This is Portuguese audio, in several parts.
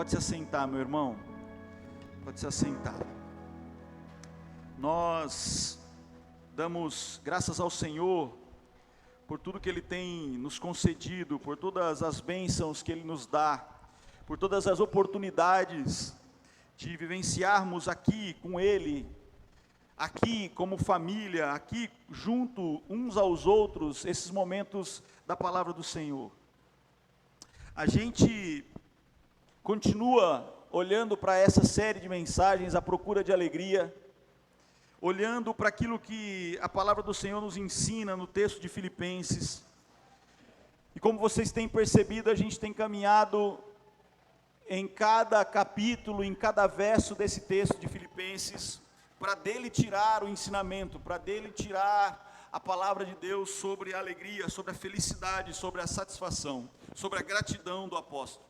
Pode se assentar, meu irmão. Pode se assentar. Nós damos graças ao Senhor por tudo que Ele tem nos concedido, por todas as bênçãos que Ele nos dá, por todas as oportunidades de vivenciarmos aqui com Ele, aqui como família, aqui junto uns aos outros, esses momentos da palavra do Senhor. A gente continua olhando para essa série de mensagens, A Procura de Alegria, olhando para aquilo que a palavra do Senhor nos ensina no texto de Filipenses. E como vocês têm percebido, a gente tem caminhado em cada capítulo, em cada verso desse texto de Filipenses, para dele tirar o ensinamento, para dele tirar a palavra de Deus sobre a alegria, sobre a felicidade, sobre a satisfação, sobre a gratidão do apóstolo.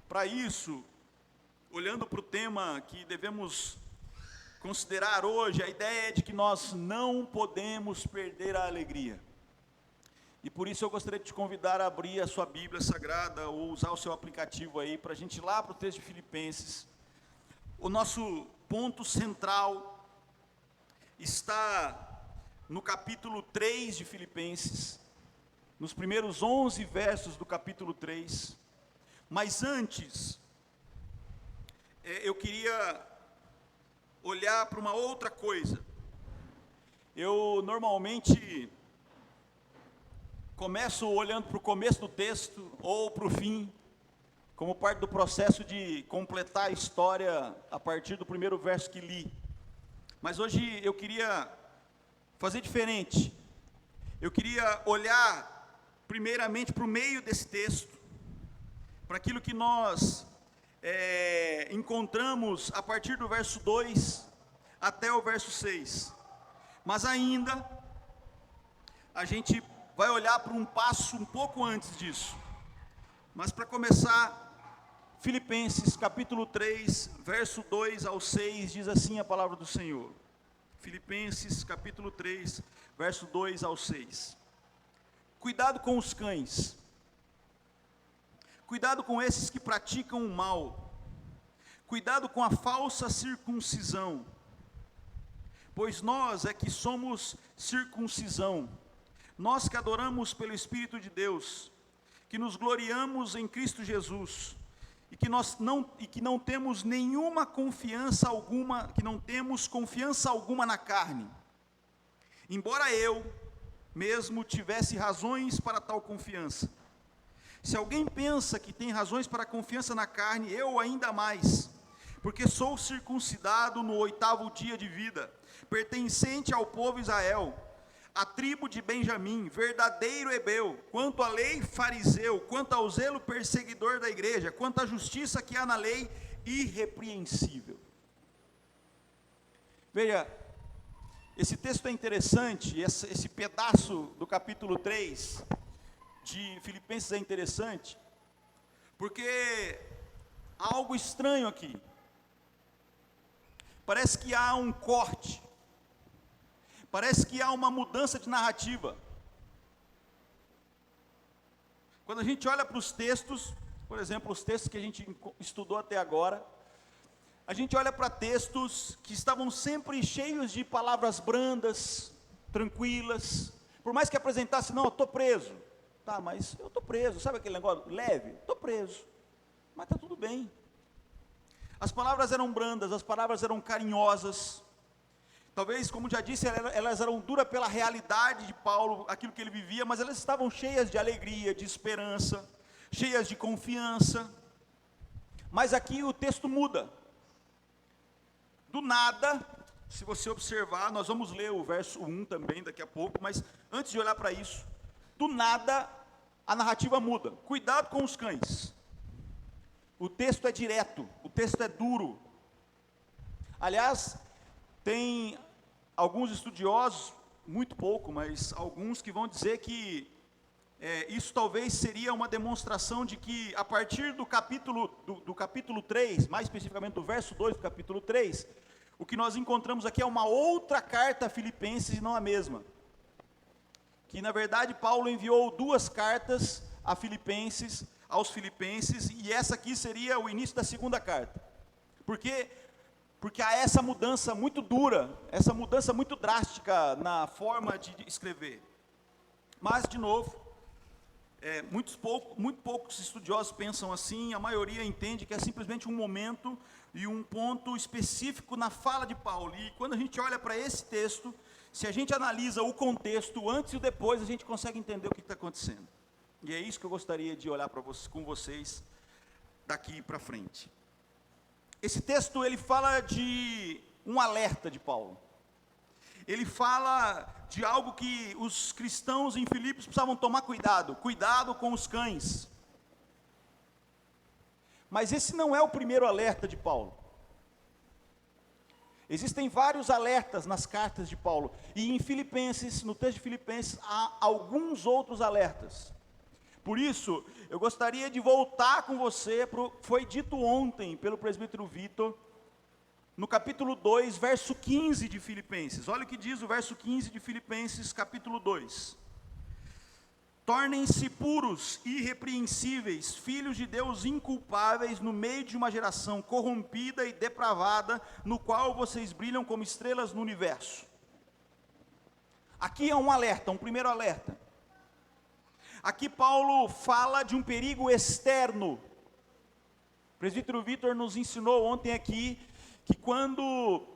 Para isso, olhando para o tema que devemos considerar hoje, a ideia é de que nós não podemos perder a alegria. E por isso eu gostaria de te convidar a abrir a sua Bíblia Sagrada ou usar o seu aplicativo aí, para a gente ir lá para o texto de Filipenses. O nosso ponto central está no capítulo 3 de Filipenses, nos primeiros 11 versos do capítulo 3. Mas antes, eu queria olhar para uma outra coisa. Eu normalmente começo olhando para o começo do texto ou para o fim, como parte do processo de completar a história a partir do primeiro verso que li. Mas hoje eu queria fazer diferente. Eu queria olhar primeiramente para o meio desse texto, para aquilo que nós encontramos a partir do verso 2 até o verso 6. Mas ainda, a gente vai olhar para um passo um pouco antes disso. Mas para começar, Filipenses capítulo 3, verso 2 ao 6, diz assim a palavra do Senhor. Filipenses capítulo 3, verso 2 ao 6. Cuidado com os cães. Cuidado com esses que praticam o mal. Cuidado com a falsa circuncisão. Pois nós é que somos circuncisão. Nós que adoramos pelo Espírito de Deus, que nos gloriamos em Cristo Jesus, e que não temos nenhuma confiança alguma, que não temos confiança alguma na carne. Embora eu mesmo tivesse razões para tal confiança. Se alguém pensa que tem razões para confiança na carne, eu ainda mais, porque sou circuncidado no 8º dia de vida, pertencente ao povo Israel, a tribo de Benjamim, verdadeiro hebreu, quanto à lei fariseu, quanto ao zelo perseguidor da igreja, quanto à justiça que há na lei, irrepreensível. Veja, esse texto é interessante, esse pedaço do capítulo 3 de Filipenses é interessante, porque há algo estranho aqui. Parece que há um corte, parece que há uma mudança de narrativa. Quando a gente olha para os textos, por exemplo, os textos que a gente estudou até agora, a gente olha para textos que estavam sempre cheios de palavras brandas, tranquilas, por mais que apresentasse, não, eu estou preso. Tá, mas eu estou preso, sabe aquele negócio leve? Estou preso, mas está tudo bem. As palavras eram brandas, as palavras eram carinhosas. Talvez, como já disse, elas eram duras pela realidade de Paulo, aquilo que ele vivia, mas elas estavam cheias de alegria, de esperança, cheias de confiança. Mas aqui o texto muda. Do nada, se você observar, nós vamos ler o verso 1 também daqui a pouco, mas antes de olhar para isso, do nada a narrativa muda. Cuidado com os cães. O texto é direto, o texto é duro. Aliás, tem alguns estudiosos, muito pouco, mas alguns que vão dizer que isso talvez seria uma demonstração de que a partir do capítulo 3, mais especificamente do verso 2 do capítulo 3, o que nós encontramos aqui é uma outra carta a Filipenses e não a mesma. Que na verdade Paulo enviou 2 cartas a Filipenses, aos Filipenses, e essa aqui seria o início da segunda carta. Porque há essa mudança muito dura, essa mudança muito drástica na forma de escrever. Mas, de novo, muito poucos estudiosos pensam assim, a maioria entende que é simplesmente um momento e um ponto específico na fala de Paulo. E quando a gente olha para esse texto, se a gente analisa o contexto, antes e depois, a gente consegue entender o que está acontecendo. E é isso que eu gostaria de olhar com vocês daqui para frente. Esse texto, ele fala de um alerta de Paulo. Ele fala de algo que os cristãos em Filipos precisavam tomar cuidado com os cães. Mas esse não é o primeiro alerta de Paulo. Existem vários alertas nas cartas de Paulo, e em Filipenses, no texto de Filipenses, há alguns outros alertas. Por isso, eu gostaria de voltar com você, foi dito ontem pelo presbítero Vitor, no capítulo 2, verso 15 de Filipenses. Olha o que diz o verso 15 de Filipenses, capítulo 2. Tornem-se puros, irrepreensíveis, filhos de Deus inculpáveis, no meio de uma geração corrompida e depravada, no qual vocês brilham como estrelas no universo. Aqui é um alerta, um primeiro alerta. Aqui Paulo fala de um perigo externo. O presbítero Vitor nos ensinou ontem aqui, que quando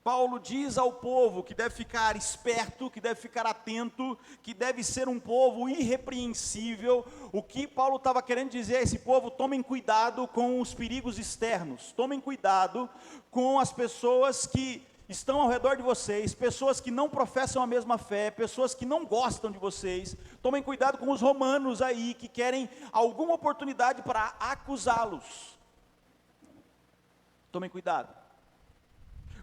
Paulo diz ao povo que deve ficar esperto, que deve ficar atento, que deve ser um povo irrepreensível, o que Paulo estava querendo dizer a esse povo: tomem cuidado com os perigos externos, tomem cuidado com as pessoas que estão ao redor de vocês, pessoas que não professam a mesma fé, pessoas que não gostam de vocês. Tomem cuidado com os romanos aí, que querem alguma oportunidade para acusá-los. Tomem cuidado.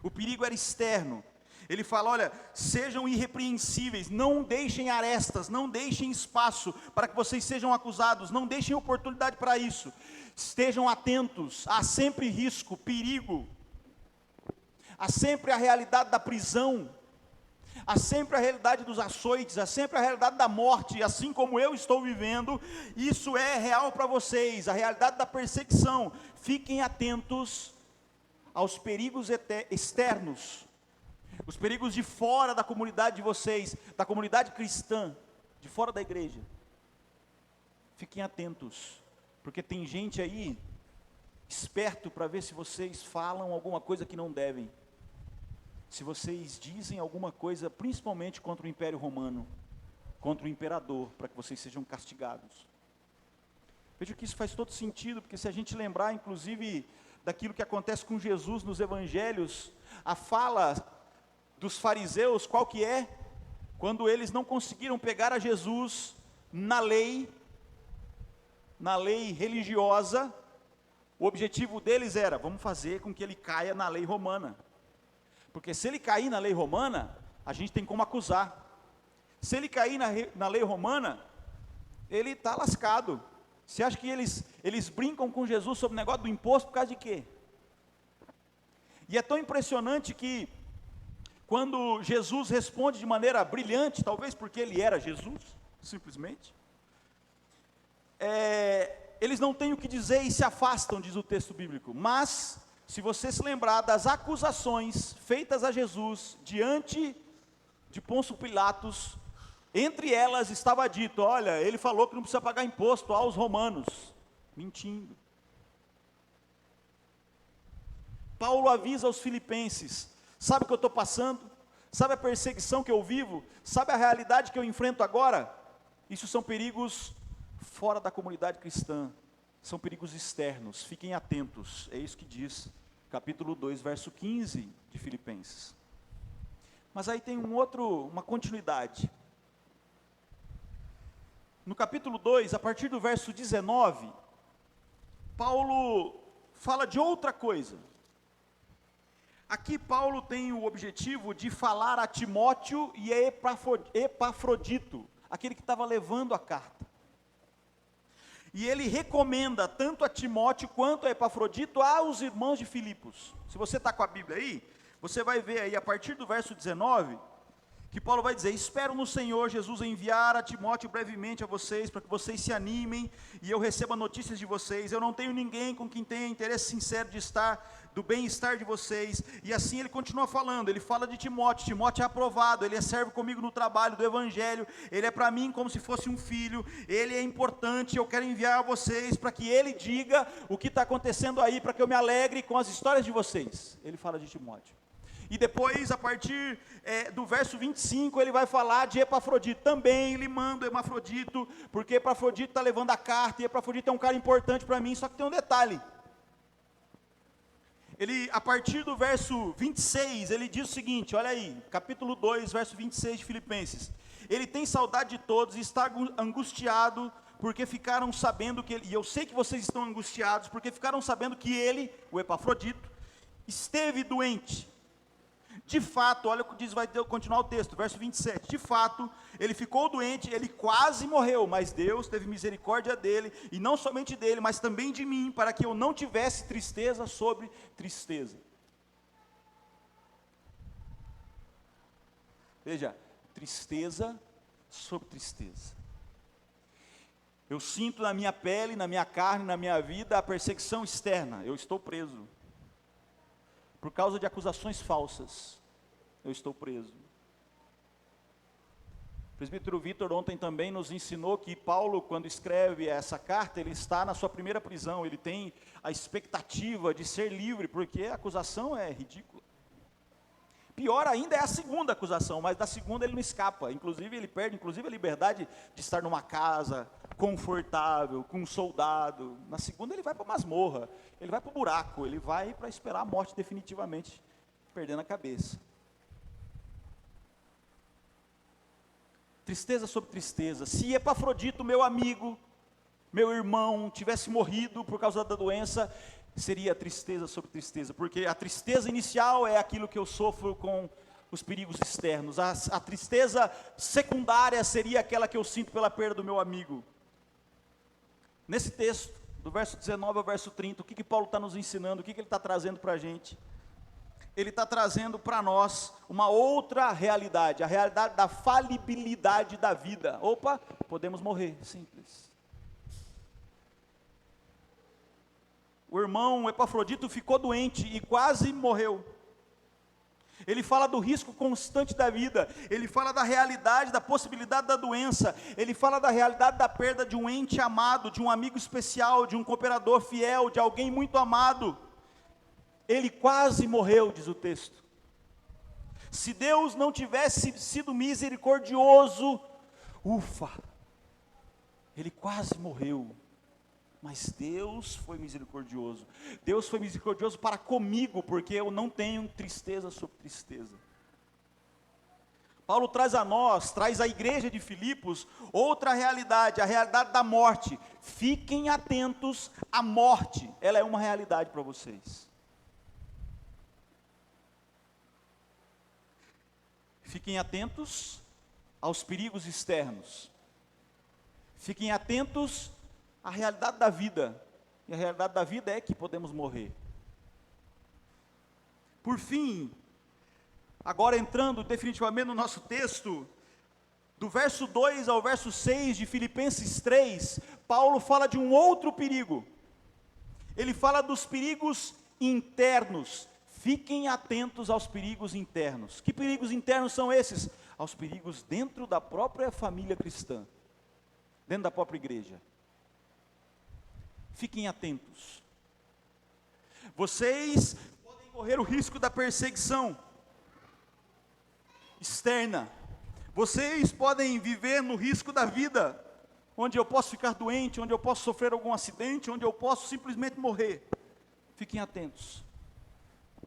O perigo era externo. Ele fala: olha, sejam irrepreensíveis, não deixem arestas, não deixem espaço para que vocês sejam acusados, não deixem oportunidade para isso. Estejam atentos, há sempre risco, perigo. Há sempre a realidade da prisão, há sempre a realidade dos açoites, há sempre a realidade da morte, assim como eu estou vivendo. Isso é real para vocês, a realidade da perseguição. Fiquem atentos aos perigos externos, os perigos de fora da comunidade de vocês, da comunidade cristã, de fora da igreja. Fiquem atentos, porque tem gente aí, esperto para ver se vocês falam alguma coisa que não devem. Se vocês dizem alguma coisa, principalmente contra o Império Romano, contra o imperador, para que vocês sejam castigados. Veja que isso faz todo sentido, porque se a gente lembrar, inclusive, daquilo que acontece com Jesus nos evangelhos, a fala dos fariseus, qual que é? Quando eles não conseguiram pegar a Jesus na lei religiosa, o objetivo deles era: vamos fazer com que ele caia na lei romana. Porque se ele cair na lei romana, a gente tem como acusar. Se ele cair na lei romana, ele está lascado. Você acha que eles brincam com Jesus sobre o negócio do imposto por causa de quê? E é tão impressionante que, quando Jesus responde de maneira brilhante, talvez porque ele era Jesus, simplesmente, eles não têm o que dizer e se afastam, diz o texto bíblico. Mas, se você se lembrar das acusações feitas a Jesus diante de Pôncio Pilatos, entre elas estava dito: olha, ele falou que não precisa pagar imposto aos romanos, mentindo. Paulo avisa aos filipenses: sabe o que eu estou passando? Sabe a perseguição que eu vivo? Sabe a realidade que eu enfrento agora? Isso são perigos fora da comunidade cristã, são perigos externos, fiquem atentos. É isso que diz capítulo 2, verso 15 de Filipenses. Mas aí tem uma continuidade. No capítulo 2, a partir do verso 19, Paulo fala de outra coisa. Aqui Paulo tem o objetivo de falar a Timóteo e a Epafrodito, aquele que estava levando a carta. E ele recomenda tanto a Timóteo quanto a Epafrodito aos irmãos de Filipos. Se você está com a Bíblia aí, você vai ver aí a partir do verso 19, que Paulo vai dizer: espero no Senhor Jesus enviar a Timóteo brevemente a vocês, para que vocês se animem e eu receba notícias de vocês. Eu não tenho ninguém com quem tenha interesse sincero de estar, do bem-estar de vocês. E assim ele continua falando, ele fala de Timóteo. Timóteo é aprovado, ele serve comigo no trabalho do Evangelho, ele é para mim como se fosse um filho, ele é importante, eu quero enviar a vocês, para que ele diga o que está acontecendo aí, para que eu me alegre com as histórias de vocês. Ele fala de Timóteo. E depois, a partir do verso 25, ele vai falar de Epafrodito. Também ele manda o Epafrodito, porque Epafrodito está levando a carta, e Epafrodito é um cara importante para mim, só que tem um detalhe. Ele, a partir do verso 26, ele diz o seguinte, olha aí, capítulo 2, verso 26 de Filipenses. Ele tem saudade de todos e está angustiado, porque ficaram sabendo que ele, e eu sei que vocês estão angustiados, porque ficaram sabendo que ele, o Epafrodito, esteve doente. De fato, olha o que diz, vai continuar o texto, verso 27, de fato, ele ficou doente, ele quase morreu, mas Deus teve misericórdia dele, e não somente dele, mas também de mim, para que eu não tivesse tristeza sobre tristeza. Veja, tristeza sobre tristeza. Eu sinto na minha pele, na minha carne, na minha vida, a perseguição externa. Eu estou preso. Por causa de acusações falsas, eu estou preso. O presbítero Vitor ontem também nos ensinou que Paulo, quando escreve essa carta, ele está na sua primeira prisão, ele tem a expectativa de ser livre, porque a acusação é ridícula. Pior ainda é a segunda acusação, mas da segunda ele não escapa, inclusive ele perde a liberdade de estar numa casa confortável, com um soldado. Na segunda ele vai para a masmorra, ele vai para o buraco, ele vai para esperar a morte definitivamente, perdendo a cabeça. Tristeza sobre tristeza. Se Epafrodito, meu amigo, meu irmão, tivesse morrido por causa da doença, seria tristeza sobre tristeza, porque a tristeza inicial é aquilo que eu sofro com os perigos externos, a tristeza secundária seria aquela que eu sinto pela perda do meu amigo. Nesse texto, do verso 19 ao verso 30, o que Paulo está nos ensinando, o que ele está trazendo para a gente? Ele está trazendo para nós uma outra realidade, a realidade da falibilidade da vida. Opa, podemos morrer, simples. O irmão Epafrodito ficou doente e quase morreu. Ele fala do risco constante da vida, ele fala da realidade, da possibilidade da doença, ele fala da realidade da perda de um ente amado, de um amigo especial, de um cooperador fiel, de alguém muito amado. Ele quase morreu, diz o texto. Se Deus não tivesse sido misericordioso, ele quase morreu. Mas Deus foi misericordioso. Deus foi misericordioso para comigo, porque eu não tenho tristeza sobre tristeza. Paulo traz a nós, traz à igreja de Filipos, outra realidade, a realidade da morte. Fiquem atentos à morte, ela é uma realidade para vocês. Fiquem atentos aos perigos externos. Fiquem atentos a realidade da vida, e a realidade da vida é que podemos morrer. Por fim, agora entrando definitivamente no nosso texto, do verso 2 ao verso 6 de Filipenses 3, Paulo fala de um outro perigo. Ele fala dos perigos internos. Fiquem atentos aos perigos internos. Que perigos internos são esses? Aos perigos dentro da própria família cristã, dentro da própria igreja. Fiquem atentos. Vocês podem correr o risco da perseguição externa. Vocês podem viver no risco da vida, onde eu posso ficar doente, onde eu posso sofrer algum acidente, onde eu posso simplesmente morrer. Fiquem atentos.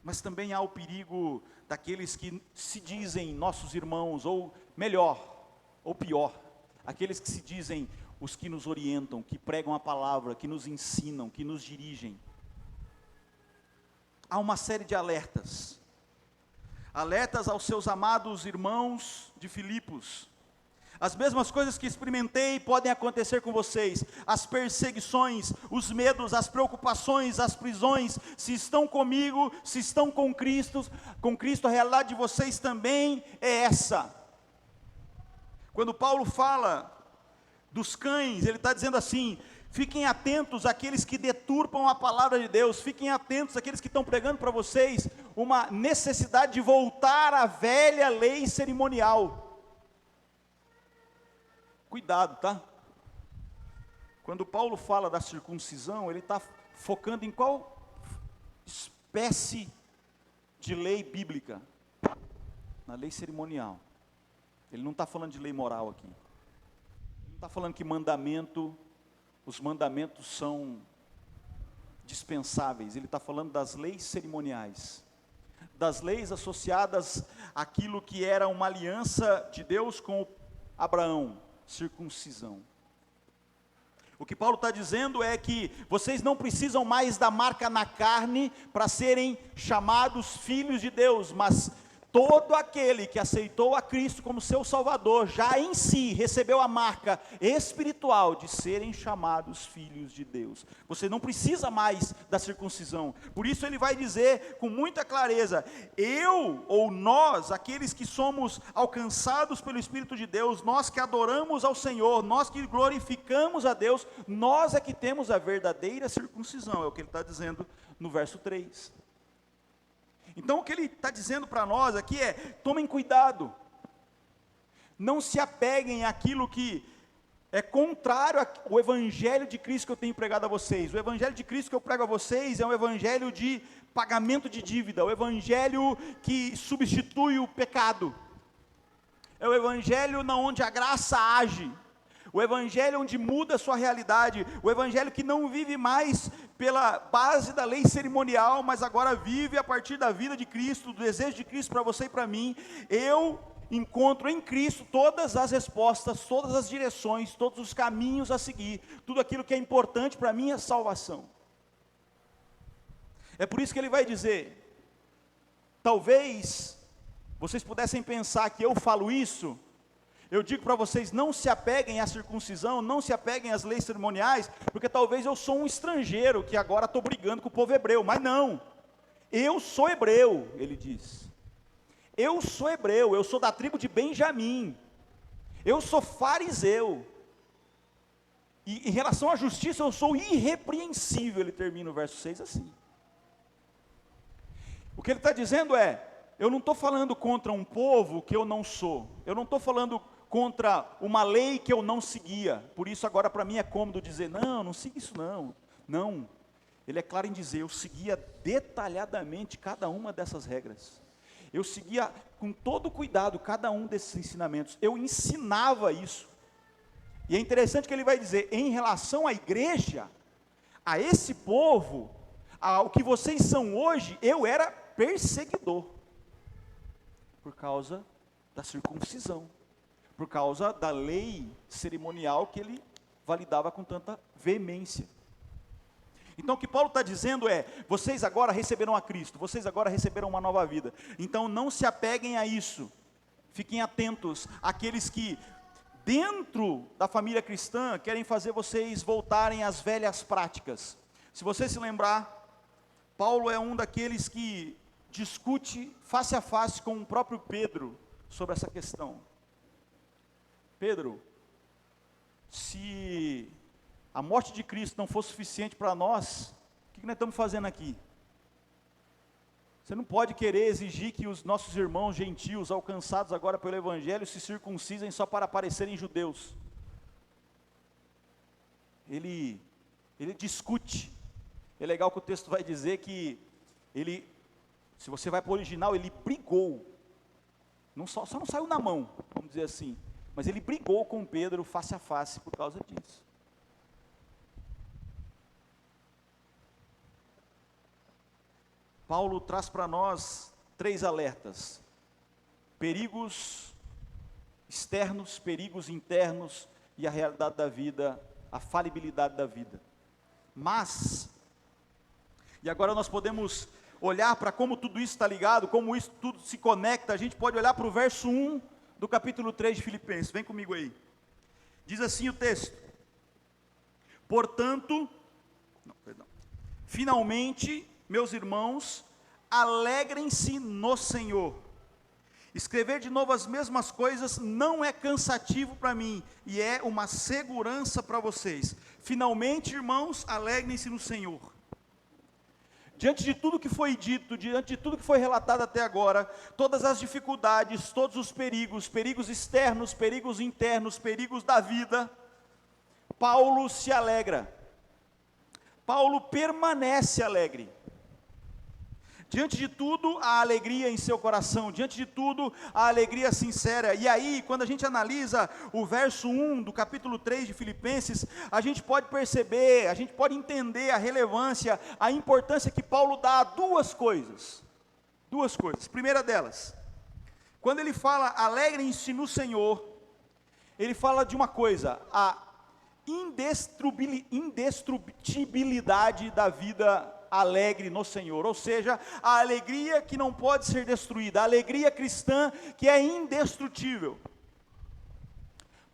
Mas também há o perigo daqueles que se dizem nossos irmãos, ou melhor, ou pior, aqueles que se dizem os que nos orientam, que pregam a palavra, que nos ensinam, que nos dirigem. Há uma série de alertas. Alertas aos seus amados irmãos de Filipos. As mesmas coisas que experimentei podem acontecer com vocês. As perseguições, os medos, as preocupações, as prisões. Se estão comigo, se estão com Cristo, a realidade de vocês também é essa. Quando Paulo fala dos cães, ele está dizendo assim: fiquem atentos àqueles que deturpam a palavra de Deus, fiquem atentos àqueles que estão pregando para vocês uma necessidade de voltar à velha lei cerimonial. Cuidado, tá? Quando Paulo fala da circuncisão, ele está focando em qual espécie de lei bíblica? Na lei cerimonial. Ele não está falando de lei moral aqui. Ele não está falando que os mandamentos são dispensáveis. Ele está falando das leis cerimoniais, das leis associadas àquilo que era uma aliança de Deus com Abraão, circuncisão. O que Paulo está dizendo é que vocês não precisam mais da marca na carne para serem chamados filhos de Deus, mas todo aquele que aceitou a Cristo como seu Salvador, já em si recebeu a marca espiritual de serem chamados filhos de Deus. Você não precisa mais da circuncisão. Por isso ele vai dizer com muita clareza: eu ou nós, aqueles que somos alcançados pelo Espírito de Deus, nós que adoramos ao Senhor, nós que glorificamos a Deus, nós é que temos a verdadeira circuncisão. É o que ele está dizendo no verso 3. Então o que ele está dizendo para nós aqui é: tomem cuidado, não se apeguem àquilo que é contrário ao evangelho de Cristo que eu tenho pregado a vocês. O evangelho de Cristo que eu prego a vocês é um evangelho de pagamento de dívida, o evangelho que substitui o pecado, é o evangelho onde a graça age, o evangelho onde muda a sua realidade, o evangelho que não vive mais pela base da lei cerimonial, mas agora vive a partir da vida de Cristo, do desejo de Cristo para você e para mim. Eu encontro em Cristo todas as respostas, todas as direções, todos os caminhos a seguir, tudo aquilo que é importante para a minha salvação. É por isso que ele vai dizer: talvez vocês pudessem pensar que eu falo isso, eu digo para vocês, não se apeguem à circuncisão, não se apeguem às leis cerimoniais, porque talvez eu sou um estrangeiro, que agora estou brigando com o povo hebreu, mas não, eu sou hebreu, ele diz, eu sou hebreu, eu sou da tribo de Benjamim, eu sou fariseu, e em relação à justiça eu sou irrepreensível. Ele termina o verso 6 assim. O que ele está dizendo é: eu não estou falando contra um povo que eu não sou, eu não estou falando contra uma lei que eu não seguia, por isso agora para mim é cômodo dizer, não siga isso não, ele é claro em dizer, eu seguia detalhadamente cada uma dessas regras, eu seguia com todo cuidado cada um desses ensinamentos, eu ensinava isso, e é interessante que ele vai dizer, em relação à igreja, a esse povo, ao que vocês são hoje, eu era perseguidor, por causa da circuncisão, por causa da lei cerimonial que ele validava com tanta veemência. Então o que Paulo está dizendo é: vocês agora receberam a Cristo, vocês agora receberam uma nova vida, então não se apeguem a isso, fiquem atentos àqueles que dentro da família cristã querem fazer vocês voltarem às velhas práticas. Se você se lembrar, Paulo é um daqueles que discute face a face com o próprio Pedro sobre essa questão. Pedro, se a morte de Cristo não for suficiente para nós, o que nós estamos fazendo aqui? Você não pode querer exigir que os nossos irmãos gentios, alcançados agora pelo Evangelho, se circuncisem só para parecerem judeus. Ele discute. É legal que o texto vai dizer que ele, se você vai para o original, ele brigou, só não saiu na mão, vamos dizer assim, mas ele brigou com Pedro face a face por causa disso. Paulo traz para nós 3 alertas: perigos externos, perigos internos e a realidade da vida, a falibilidade da vida. Mas, e agora nós podemos olhar para como tudo isso está ligado, como isso tudo se conecta. A gente pode olhar para o verso 1 do capítulo 3 de Filipenses, vem comigo aí. Diz assim o texto: finalmente, meus irmãos, alegrem-se no Senhor. Escrever de novo as mesmas coisas não é cansativo para mim, e é uma segurança para vocês. Finalmente, irmãos, alegrem-se no Senhor. Diante de tudo que foi dito, diante de tudo que foi relatado até agora, todas as dificuldades, todos os perigos, perigos externos, perigos internos, perigos da vida, Paulo se alegra. Paulo permanece alegre. Diante de tudo, a alegria em seu coração, diante de tudo, a alegria sincera. E aí, quando a gente analisa o verso 1 do capítulo 3 de Filipenses, a gente pode perceber, a gente pode entender a relevância, a importância que Paulo dá a duas coisas. Duas coisas. Primeira delas, quando ele fala alegrem-se no Senhor, ele fala de uma coisa, a indestrutibilidade da vida alegre no Senhor, ou seja, a alegria que não pode ser destruída, a alegria cristã que é indestrutível.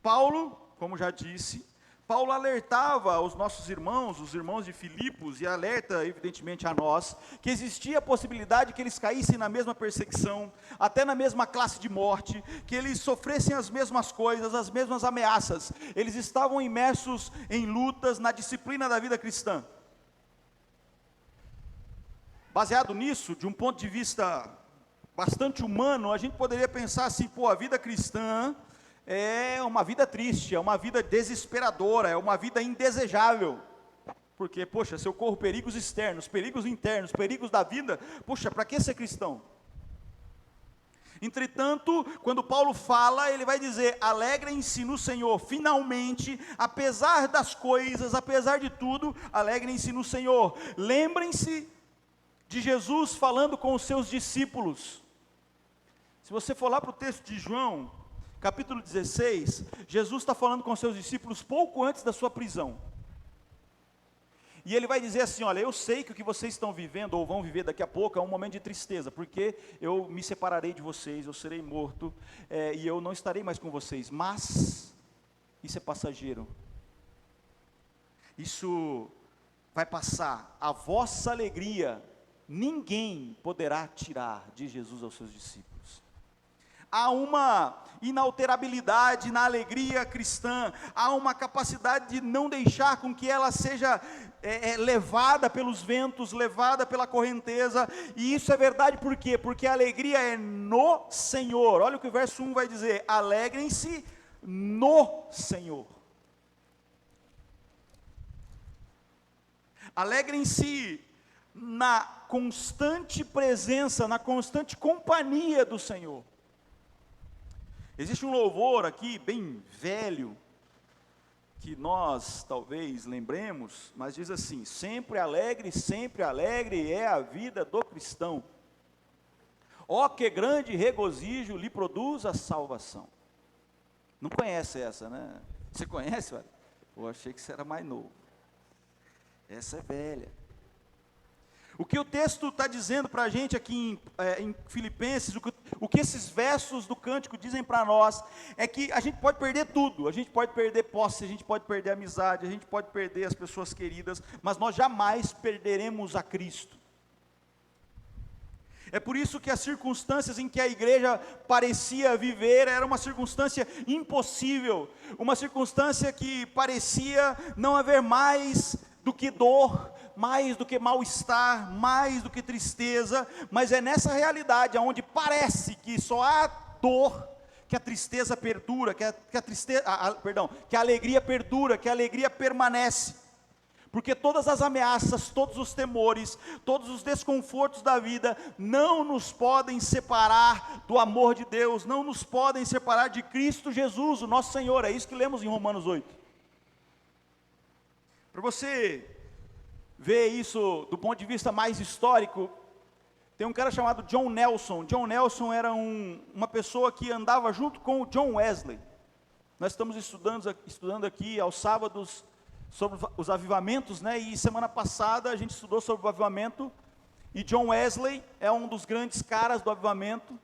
Paulo, como já disse, Paulo alertava aos nossos irmãos, os irmãos de Filipos, e alerta evidentemente a nós, que existia a possibilidade que eles caíssem na mesma perseguição, até na mesma classe de morte, que eles sofressem as mesmas coisas, as mesmas ameaças. Eles estavam imersos em lutas, na disciplina da vida cristã. Baseado nisso, de um ponto de vista bastante humano, a gente poderia pensar assim, a vida cristã é uma vida triste, é uma vida desesperadora, é uma vida indesejável. Porque, se eu corro perigos externos, perigos internos, perigos da vida, para que ser cristão? Entretanto, quando Paulo fala, ele vai dizer, alegrem-se no Senhor, finalmente, apesar das coisas, apesar de tudo, alegrem-se no Senhor. Lembrem-se de Jesus falando com os seus discípulos. Se você for lá para o texto de João, capítulo 16, Jesus está falando com os seus discípulos pouco antes da sua prisão. E ele vai dizer assim, olha, eu sei que o que vocês estão vivendo, ou vão viver daqui a pouco, é um momento de tristeza, porque eu me separarei de vocês, eu serei morto, e eu não estarei mais com vocês, mas isso é passageiro. Isso vai passar, a vossa alegria ninguém poderá tirar de Jesus aos seus discípulos. Há uma inalterabilidade na alegria cristã, há uma capacidade de não deixar com que ela seja levada pelos ventos, levada pela correnteza, e isso é verdade por quê? Porque a alegria é no Senhor. Olha o que o verso 1 vai dizer, alegrem-se no Senhor. Alegrem-se na constante presença, na constante companhia do Senhor. Existe um louvor aqui, bem velho, que nós talvez lembremos, mas diz assim, sempre alegre é a vida do cristão. Ó que grande regozijo lhe produz a salvação. Não conhece essa, né? Você conhece, velho? Eu achei que você era mais novo. Essa é velha. O que o texto está dizendo para a gente aqui em Filipenses, o que esses versos do cântico dizem para nós, é que a gente pode perder tudo, a gente pode perder posse, a gente pode perder amizade, a gente pode perder as pessoas queridas, mas nós jamais perderemos a Cristo. É por isso que as circunstâncias em que a igreja parecia viver, era uma circunstância impossível, uma circunstância que parecia não haver mais do que dor, mais do que mal-estar, mais do que tristeza, mas é nessa realidade onde parece que só há dor, que a tristeza perdura, que a alegria perdura, que a alegria permanece, porque todas as ameaças, todos os temores, todos os desconfortos da vida, não nos podem separar do amor de Deus, não nos podem separar de Cristo Jesus, o nosso Senhor, é isso que lemos em Romanos 8, para você ver isso do ponto de vista mais histórico, tem um cara chamado John Nelson. John Nelson era uma pessoa que andava junto com o John Wesley. Nós estamos estudando aqui aos sábados sobre os avivamentos, né? E semana passada a gente estudou sobre o avivamento, e John Wesley é um dos grandes caras do avivamento.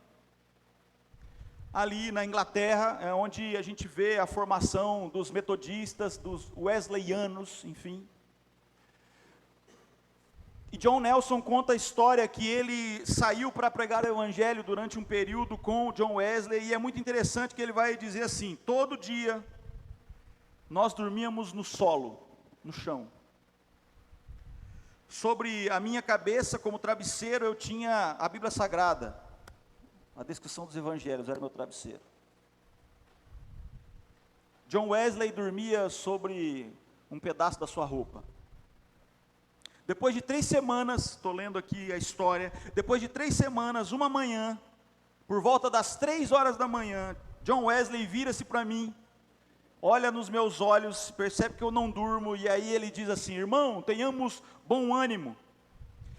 Ali na Inglaterra, é onde a gente vê a formação dos metodistas, dos wesleyanos, enfim. E John Nelson conta a história que ele saiu para pregar o evangelho durante um período com John Wesley, e é muito interessante que ele vai dizer assim: todo dia nós dormíamos no solo, no chão. Sobre a minha cabeça, como travesseiro, eu tinha a Bíblia Sagrada. A descrição dos evangelhos era meu travesseiro. John Wesley dormia sobre um pedaço da sua roupa. Depois de 3 semanas, estou lendo aqui a história, depois de 3 semanas, uma manhã, por volta das 3 horas da manhã, John Wesley vira-se para mim, olha nos meus olhos, percebe que eu não durmo, e aí ele diz assim: irmão, tenhamos bom ânimo,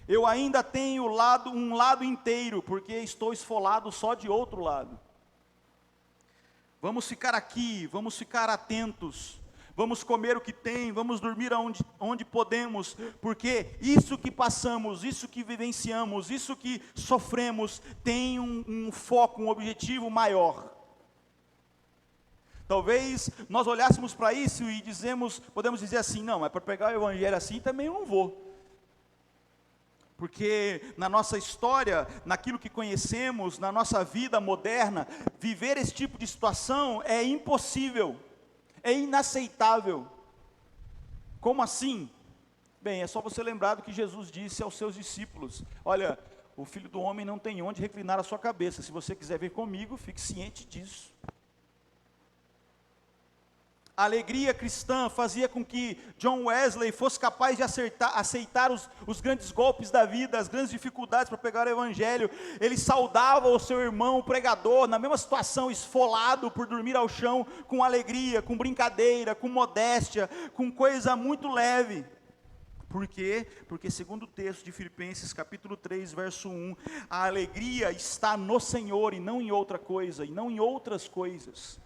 eu ainda tenho um lado inteiro, porque estou esfolado só de outro lado. Vamos ficar aqui, vamos ficar atentos, vamos comer o que tem, vamos dormir onde podemos, porque isso que passamos, isso que vivenciamos, isso que sofremos, tem um foco, um objetivo maior. Talvez nós olhássemos para isso e podemos dizer assim: não, mas para pegar o evangelho assim também eu não vou. Porque na nossa história, naquilo que conhecemos, na nossa vida moderna, viver esse tipo de situação é impossível, é inaceitável. Como assim? Bem, é só você lembrar do que Jesus disse aos seus discípulos: olha, o Filho do Homem não tem onde reclinar a sua cabeça, se você quiser vir comigo, fique ciente disso. A alegria cristã fazia com que John Wesley fosse capaz de aceitar os grandes golpes da vida, as grandes dificuldades para pregar o evangelho. Ele saudava o seu irmão, o pregador, na mesma situação, esfolado por dormir ao chão, com alegria, com brincadeira, com modéstia, com coisa muito leve. Por quê? Porque segundo o texto de Filipenses capítulo 3, verso 1, a alegria está no Senhor e não em outra coisa, e não em outras coisas.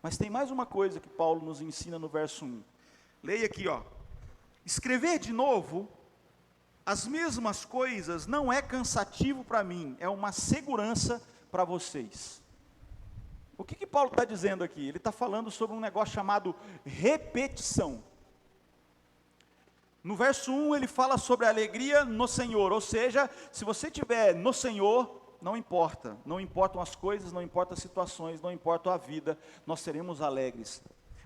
Mas tem mais uma coisa que Paulo nos ensina no verso 1. Leia aqui, ó. Escrever de novo as mesmas coisas não é cansativo para mim, é uma segurança para vocês. O que Paulo está dizendo aqui? Ele está falando sobre um negócio chamado repetição. No verso 1 ele fala sobre a alegria no Senhor, ou seja, se você estiver no Senhor, não importam as coisas, não importam as situações, não importa a vida, nós seremos alegres.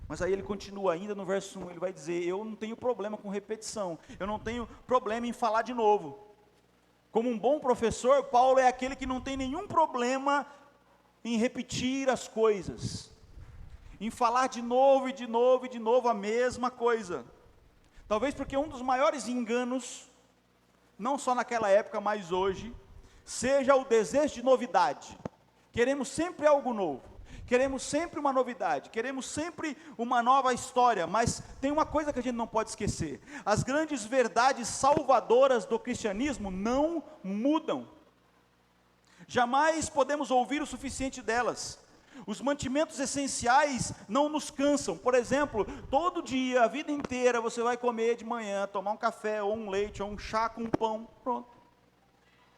Mas aí ele continua ainda no verso 1, ele vai dizer: eu não tenho problema com repetição, eu não tenho problema em falar de novo. Como um bom professor, Paulo é aquele que não tem nenhum problema em repetir as coisas, em falar de novo e de novo e de novo a mesma coisa. Talvez porque um dos maiores enganos, não só naquela época, mas hoje, seja o desejo de novidade. Queremos sempre algo novo, queremos sempre uma novidade, queremos sempre uma nova história, mas tem uma coisa que a gente não pode esquecer: as grandes verdades salvadoras do cristianismo não mudam, jamais podemos ouvir o suficiente delas. Os mantimentos essenciais não nos cansam. Por exemplo, todo dia, a vida inteira, você vai comer de manhã, tomar um café, ou um leite, ou um chá com pão, pronto.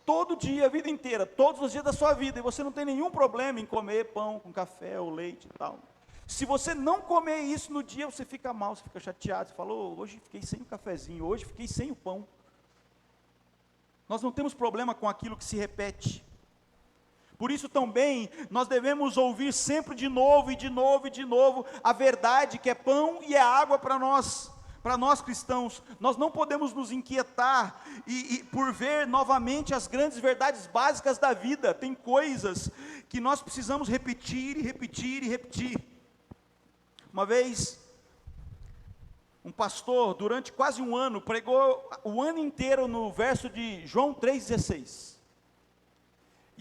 Todo dia, a vida inteira, todos os dias da sua vida, e você não tem nenhum problema em comer pão com café ou leite e tal. Se você não comer isso no dia, você fica mal, você fica chateado, você fala: hoje fiquei sem o cafezinho, hoje fiquei sem o pão. Nós não temos problema com aquilo que se repete. Por isso também, nós devemos ouvir sempre de novo, e de novo, e de novo, a verdade que é pão e é água para nós cristãos. Nós não podemos nos inquietar por ver novamente as grandes verdades básicas da vida. Tem coisas que nós precisamos repetir, e repetir, e repetir. Uma vez, um pastor, durante quase um ano, pregou o ano inteiro no verso de João 3,16.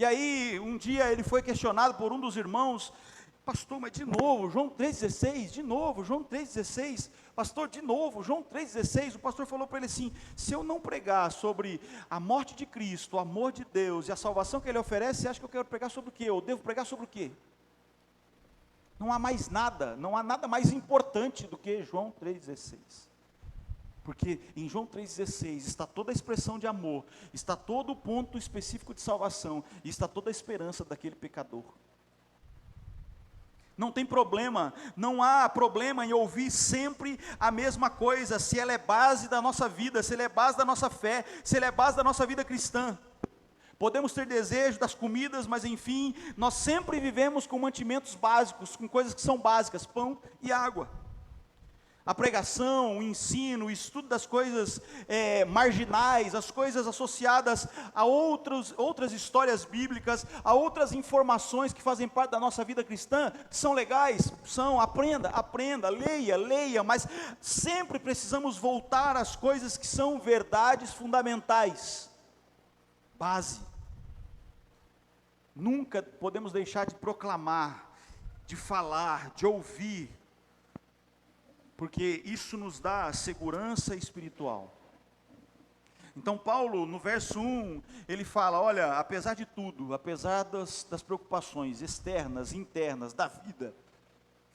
E aí, um dia ele foi questionado por um dos irmãos: pastor, mas de novo, João 3,16, de novo, João 3,16, pastor, de novo, João 3,16, o pastor falou para ele assim: se eu não pregar sobre a morte de Cristo, o amor de Deus e a salvação que Ele oferece, você acha que eu quero pregar sobre o quê? Eu devo pregar sobre o quê? Não há mais nada, não há nada mais importante do que João 3,16. Porque em João 3,16 está toda a expressão de amor, está todo o ponto específico de salvação, e está toda a esperança daquele pecador. Não tem problema, não há problema em ouvir sempre a mesma coisa, se ela é base da nossa vida, se ela é base da nossa fé, se ela é base da nossa vida cristã. Podemos ter desejo das comidas, mas enfim, nós sempre vivemos com mantimentos básicos, com coisas que são básicas, pão e água. A pregação, o ensino, o estudo das coisas marginais, as coisas associadas a outras histórias bíblicas, a outras informações que fazem parte da nossa vida cristã, são legais, aprenda, leia, mas sempre precisamos voltar às coisas que são verdades fundamentais, base. Nunca podemos deixar de proclamar, de falar, de ouvir, porque isso nos dá segurança espiritual. Então Paulo, no verso 1, ele fala, olha, apesar de tudo, apesar das preocupações externas, internas, da vida,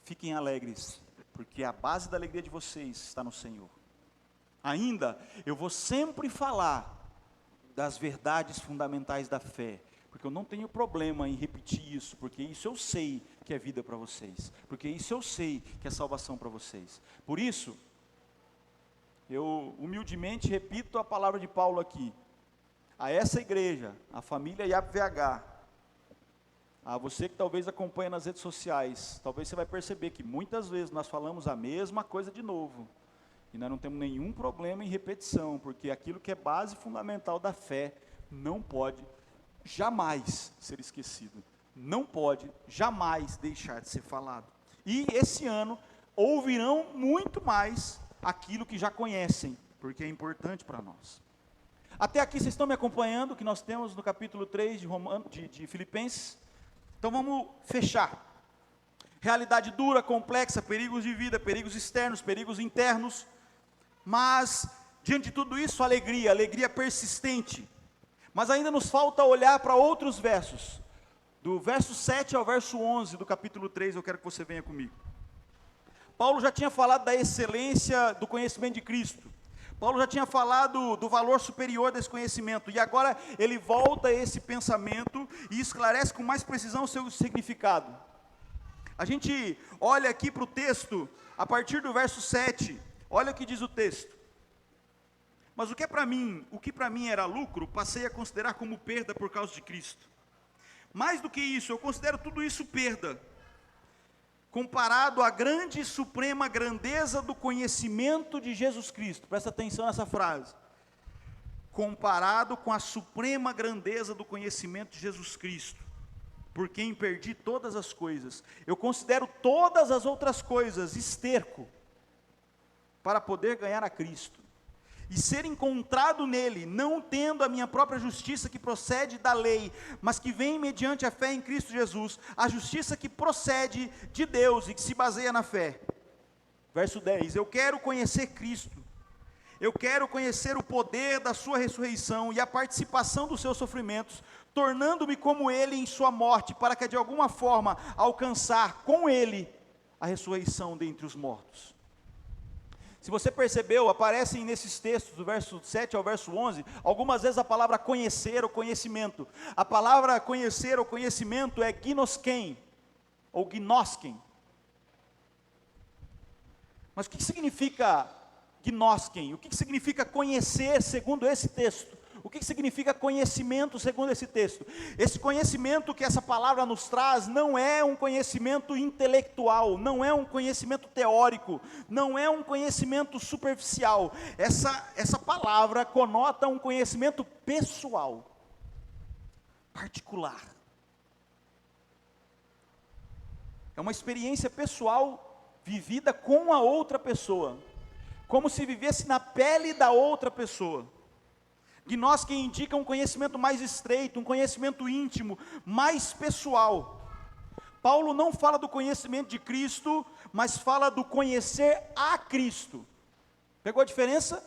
fiquem alegres, porque a base da alegria de vocês está no Senhor. Ainda, eu vou sempre falar das verdades fundamentais da fé, porque eu não tenho problema em repetir isso, porque isso eu sei que é vida para vocês, porque isso eu sei que é salvação para vocês. Por isso, eu humildemente repito a palavra de Paulo aqui, a essa igreja, a família IAPVH, a você que talvez acompanha nas redes sociais, talvez você vai perceber que muitas vezes nós falamos a mesma coisa de novo, e nós não temos nenhum problema em repetição, porque aquilo que é base fundamental da fé, não pode jamais ser esquecido, não pode jamais deixar de ser falado. E esse ano ouvirão muito mais aquilo que já conhecem, porque é importante para nós. Até aqui vocês estão me acompanhando, o que nós temos no capítulo 3 de Filipenses? Então vamos fechar. Realidade dura, complexa, perigos de vida, perigos externos, perigos internos, mas diante de tudo isso, alegria persistente. Mas ainda nos falta olhar para outros versos, do verso 7 ao verso 11 do capítulo 3, eu quero que você venha comigo. Paulo já tinha falado da excelência do conhecimento de Cristo, Paulo já tinha falado do valor superior desse conhecimento, e agora ele volta a esse pensamento e esclarece com mais precisão o seu significado. A gente olha aqui para o texto, a partir do verso 7, olha o que diz o texto. Mas o que para mim era lucro, passei a considerar como perda por causa de Cristo. Mais do que isso, eu considero tudo isso perda, comparado à grande e suprema grandeza do conhecimento de Jesus Cristo. Presta atenção nessa frase. Comparado com a suprema grandeza do conhecimento de Jesus Cristo, por quem perdi todas as coisas. Eu considero todas as outras coisas esterco, para poder ganhar a Cristo e ser encontrado nele, não tendo a minha própria justiça que procede da lei, mas que vem mediante a fé em Cristo Jesus, a justiça que procede de Deus e que se baseia na fé. Verso 10, eu quero conhecer Cristo, eu quero conhecer o poder da sua ressurreição e a participação dos seus sofrimentos, tornando-me como ele em sua morte, para que de alguma forma alcançar com ele a ressurreição dentre os mortos. Se você percebeu, aparecem nesses textos, do verso 7 ao verso 11, algumas vezes a palavra conhecer ou conhecimento. A palavra conhecer ou conhecimento é gnosken, ou gnosken. Mas o que significa gnosken? O que significa conhecer segundo esse texto? O que significa conhecimento segundo esse texto? Esse conhecimento que essa palavra nos traz não é um conhecimento intelectual, não é um conhecimento teórico, não é um conhecimento superficial. Essa palavra conota um conhecimento pessoal, particular. É uma experiência pessoal vivida com a outra pessoa, como se vivesse na pele da outra pessoa. Gnosken indica um conhecimento mais estreito, um conhecimento íntimo, mais pessoal. Paulo não fala do conhecimento de Cristo, mas fala do conhecer a Cristo. Pegou a diferença?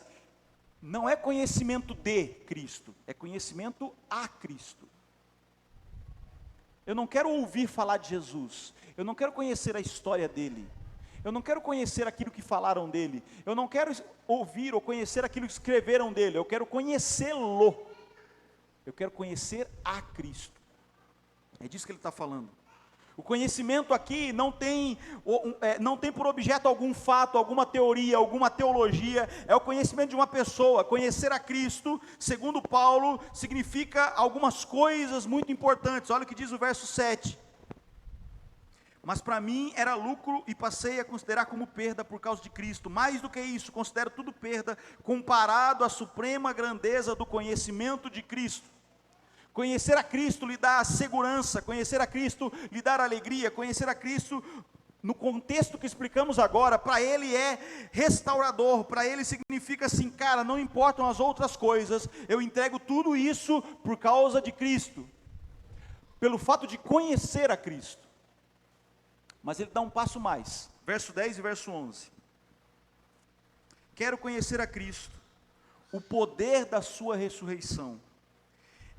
Não é conhecimento de Cristo, é conhecimento a Cristo. Eu não quero ouvir falar de Jesus, eu não quero conhecer a história dele, eu não quero conhecer aquilo que falaram dele, eu não quero ouvir ou conhecer aquilo que escreveram dele, eu quero conhecê-lo, eu quero conhecer a Cristo. É disso que ele está falando. O conhecimento aqui não tem por objeto algum fato, alguma teoria, alguma teologia, é o conhecimento de uma pessoa. Conhecer a Cristo, segundo Paulo, significa algumas coisas muito importantes. Olha o que diz o verso 7. Mas para mim era lucro e passei a considerar como perda por causa de Cristo. Mais do que isso, considero tudo perda comparado à suprema grandeza do conhecimento de Cristo. Conhecer a Cristo lhe dá segurança, conhecer a Cristo lhe dá alegria, conhecer a Cristo, no contexto que explicamos agora, para Ele é restaurador, para Ele significa assim, cara, não importam as outras coisas, eu entrego tudo isso por causa de Cristo, pelo fato de conhecer a Cristo. Mas ele dá um passo mais, verso 10 e verso 11. Quero conhecer a Cristo, o poder da sua ressurreição.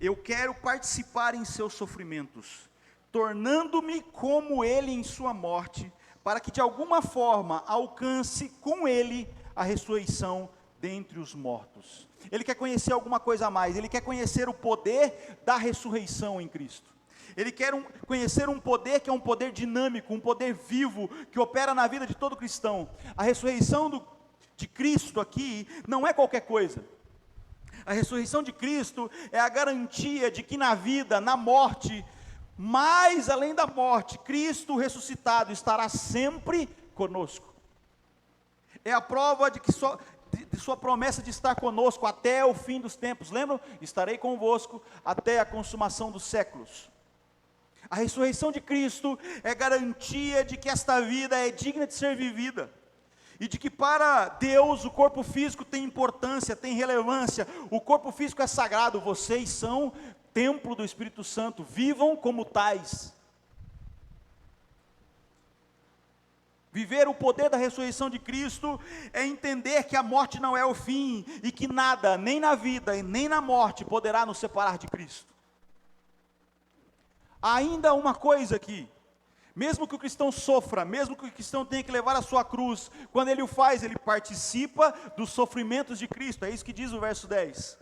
Eu quero participar em seus sofrimentos, tornando-me como ele em sua morte, para que de alguma forma alcance com ele a ressurreição dentre os mortos. Ele quer conhecer alguma coisa a mais, ele quer conhecer o poder da ressurreição em Cristo. Ele quer conhecer um poder que é um poder dinâmico, um poder vivo, que opera na vida de todo cristão. A ressurreição de Cristo aqui não é qualquer coisa. A ressurreição de Cristo é a garantia de que na vida, na morte, mais além da morte, Cristo ressuscitado estará sempre conosco. É a prova de sua promessa de estar conosco até o fim dos tempos. Lembram? Estarei convosco até a consumação dos séculos. A ressurreição de Cristo é garantia de que esta vida é digna de ser vivida. E de que para Deus o corpo físico tem importância, tem relevância. O corpo físico é sagrado, vocês são templo do Espírito Santo, vivam como tais. Viver o poder da ressurreição de Cristo é entender que a morte não é o fim, e que nada, nem na vida e nem na morte, poderá nos separar de Cristo. Há ainda uma coisa aqui, mesmo que o cristão sofra, mesmo que o cristão tenha que levar a sua cruz, quando ele o faz, ele participa dos sofrimentos de Cristo, é isso que diz o verso 10.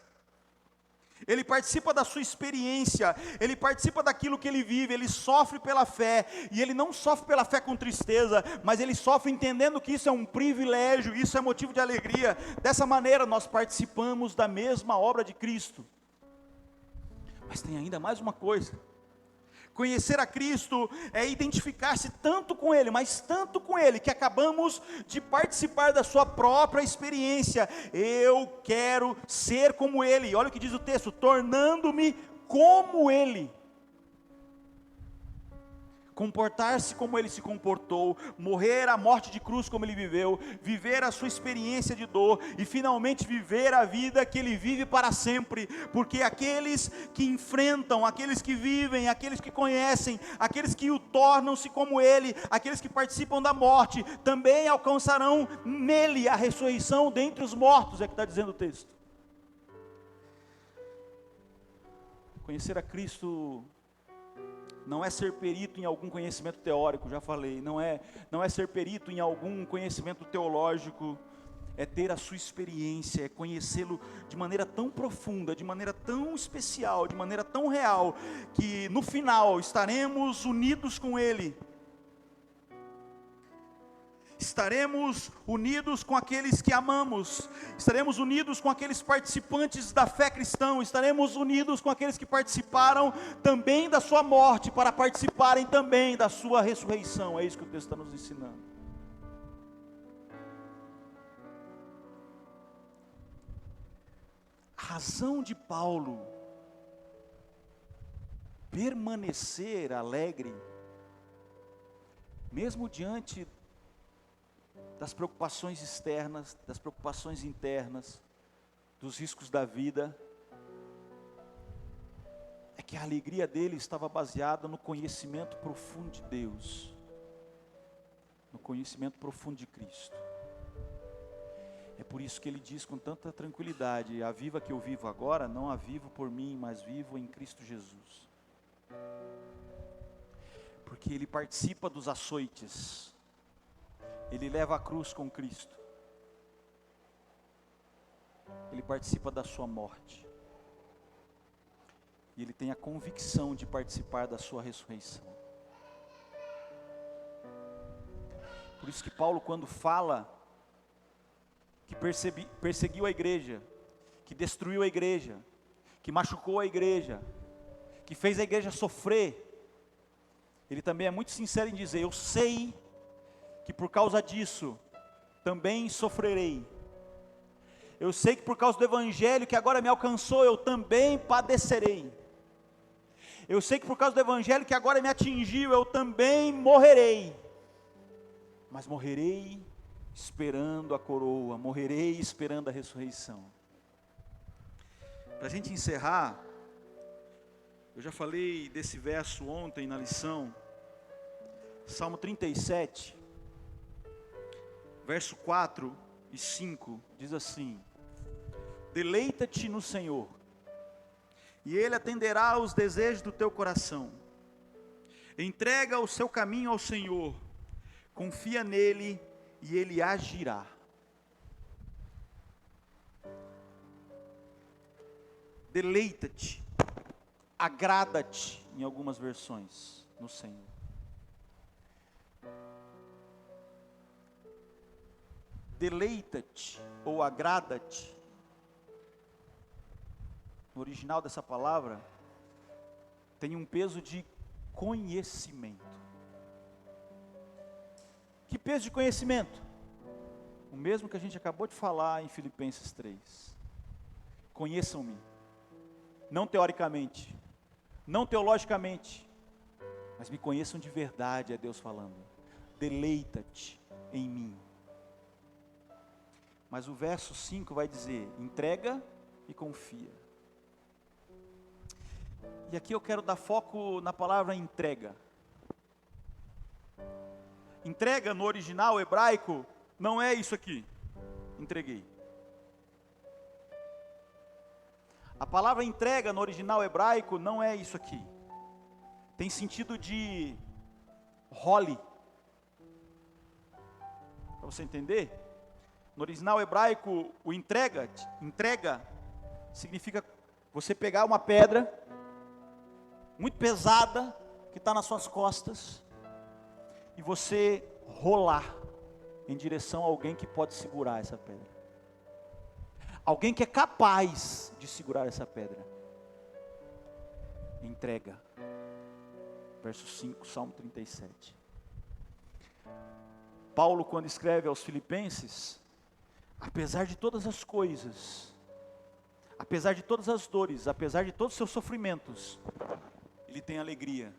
Ele participa da sua experiência, ele participa daquilo que ele vive, ele sofre pela fé, e ele não sofre pela fé com tristeza, mas ele sofre entendendo que isso é um privilégio, isso é motivo de alegria. Dessa maneira nós participamos da mesma obra de Cristo. Mas tem ainda mais uma coisa. Conhecer a Cristo é identificar-se tanto com Ele, mas tanto com Ele, que acabamos de participar da sua própria experiência. Eu quero ser como Ele. Olha o que diz o texto: tornando-me como Ele. Comportar-se como Ele se comportou, morrer a morte de cruz como Ele viveu, viver a sua experiência de dor, e finalmente viver a vida que Ele vive para sempre, porque aqueles que enfrentam, aqueles que vivem, aqueles que conhecem, aqueles que o tornam-se como Ele, aqueles que participam da morte, também alcançarão nele a ressurreição dentre os mortos, é que está dizendo o texto. Conhecer a Cristo não é ser perito em algum conhecimento teórico, já falei, não é ser perito em algum conhecimento teológico, é ter a sua experiência, é conhecê-lo de maneira tão profunda, de maneira tão especial, de maneira tão real, que no final estaremos unidos com Ele. Estaremos unidos com aqueles que amamos, estaremos unidos com aqueles participantes da fé cristã, estaremos unidos com aqueles que participaram também da sua morte, para participarem também da sua ressurreição. É isso que o texto está nos ensinando. A razão de Paulo permanecer alegre, mesmo diante das preocupações externas, das preocupações internas, dos riscos da vida, é que a alegria dele estava baseada no conhecimento profundo de Deus, no conhecimento profundo de Cristo. É por isso que ele diz com tanta tranquilidade: a vida que eu vivo agora, não a vivo por mim, mas vivo em Cristo Jesus. Porque ele participa dos açoites, ele leva a cruz com Cristo, ele participa da sua morte, e ele tem a convicção de participar da sua ressurreição. Por isso que Paulo, quando fala que perseguiu a igreja, que destruiu a igreja, que machucou a igreja, que fez a igreja sofrer, ele também é muito sincero em dizer: eu sei que por causa disso também sofrerei. Eu sei que por causa do evangelho que agora me alcançou, eu também padecerei. Eu sei que por causa do evangelho que agora me atingiu, eu também morrerei. Mas morrerei esperando a coroa, morrerei esperando a ressurreição. Para a gente encerrar, eu já falei desse verso ontem na lição, Salmo 37, verso 4 e 5, diz assim: deleita-te no Senhor, e Ele atenderá aos desejos do teu coração. Entrega o seu caminho ao Senhor, confia nele e Ele agirá. Deleita-te, agrada-te, em algumas versões, no Senhor. Deleita-te ou agrada-te, no original dessa palavra, tem um peso de conhecimento. Que peso de conhecimento? O mesmo que a gente acabou de falar em Filipenses 3. Conheçam-me, não teoricamente, não teologicamente, mas me conheçam de verdade, é Deus falando. Deleita-te em mim. Mas o verso 5 vai dizer: entrega e confia. E aqui eu quero dar foco na palavra entrega. Entrega no original hebraico não é isso aqui, entreguei. A palavra entrega no original hebraico não é isso aqui. Tem sentido de role. Para você entender, no original hebraico, o entrega significa você pegar uma pedra muito pesada que está nas suas costas e você rolar em direção a alguém que pode segurar essa pedra. Alguém que é capaz de segurar essa pedra. Entrega. Verso 5, Salmo 37. Paulo, quando escreve aos Filipenses, apesar de todas as coisas, apesar de todas as dores, apesar de todos os seus sofrimentos, ele tem alegria,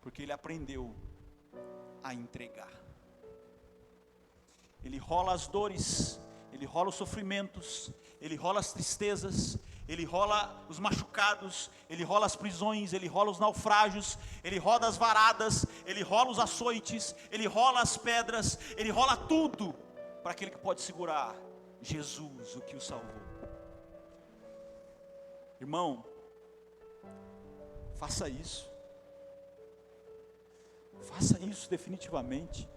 porque ele aprendeu a entregar. Ele rola as dores, ele rola os sofrimentos, ele rola as tristezas, ele rola os machucados, ele rola as prisões, ele rola os naufrágios, ele rola as varadas, ele rola os açoites, ele rola as pedras, ele rola tudo para aquele que pode segurar: Jesus, o que o salvou. Irmão, faça isso. Faça isso definitivamente.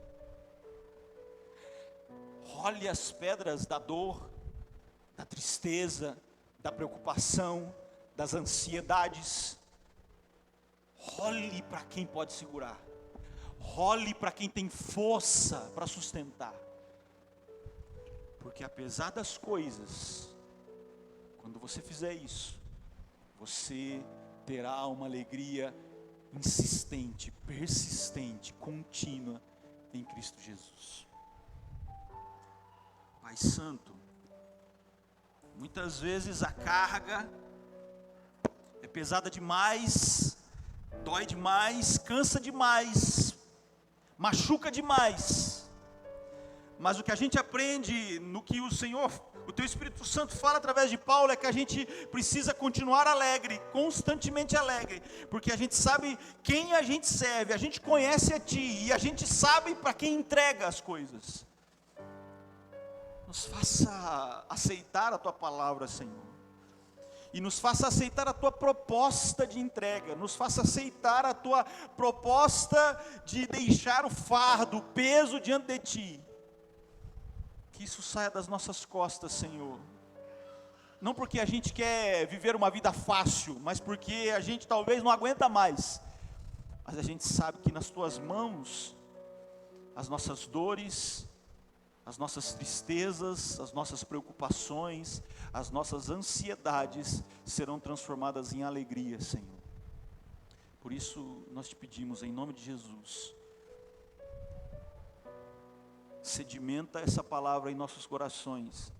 Role as pedras da dor, da tristeza, da preocupação, das ansiedades. Role para quem pode segurar. Role para quem tem força para sustentar. Porque apesar das coisas, quando você fizer isso, você terá uma alegria insistente, persistente, contínua em Cristo Jesus. Pai Santo, muitas vezes a carga é pesada demais, dói demais, cansa demais, machuca demais. Mas o que a gente aprende no que o Senhor, o Teu Espírito Santo fala através de Paulo, é que a gente precisa continuar alegre, constantemente alegre, porque a gente sabe quem a gente serve, a gente conhece a Ti, e a gente sabe para quem entrega as coisas. Nos faça aceitar a Tua palavra, Senhor, e nos faça aceitar a Tua proposta de entrega, nos faça aceitar a Tua proposta de deixar o fardo, o peso diante de Ti. Que isso saia das nossas costas, Senhor. Não porque a gente quer viver uma vida fácil, mas porque a gente talvez não aguenta mais. Mas a gente sabe que nas Tuas mãos as nossas dores, as nossas tristezas, as nossas preocupações, as nossas ansiedades serão transformadas em alegria, Senhor. Por isso nós te pedimos em nome de Jesus, sedimenta essa palavra em nossos corações,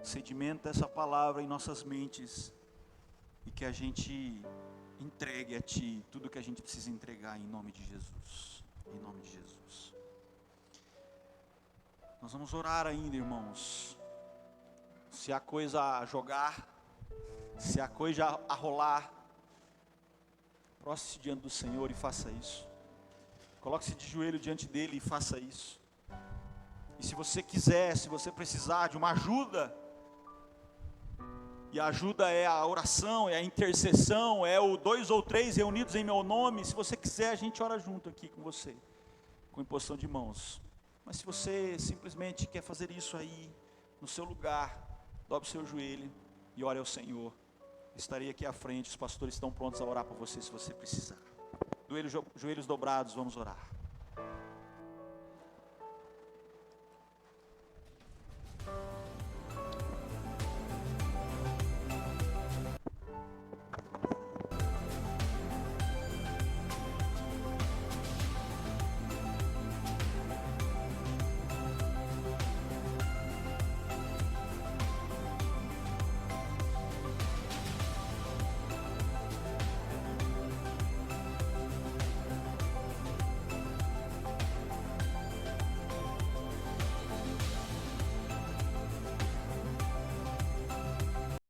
sedimenta essa palavra em nossas mentes, e que a gente entregue a Ti tudo que a gente precisa entregar em nome de Jesus, em nome de Jesus. Nós vamos orar ainda, irmãos. Se há coisa a jogar, se há coisa a rolar, prostre-se diante do Senhor e faça isso. Coloque-se de joelho diante dEle e faça isso. E se você quiser, se você precisar de uma ajuda, e a ajuda é a oração, é a intercessão, é o 2 ou 3 reunidos em meu nome, se você quiser a gente ora junto aqui com você, com imposição de mãos. Mas se você simplesmente quer fazer isso aí, no seu lugar, dobre o seu joelho e ore ao Senhor. Estarei aqui à frente, os pastores estão prontos a orar por você se você precisar. Joelhos dobrados, vamos orar.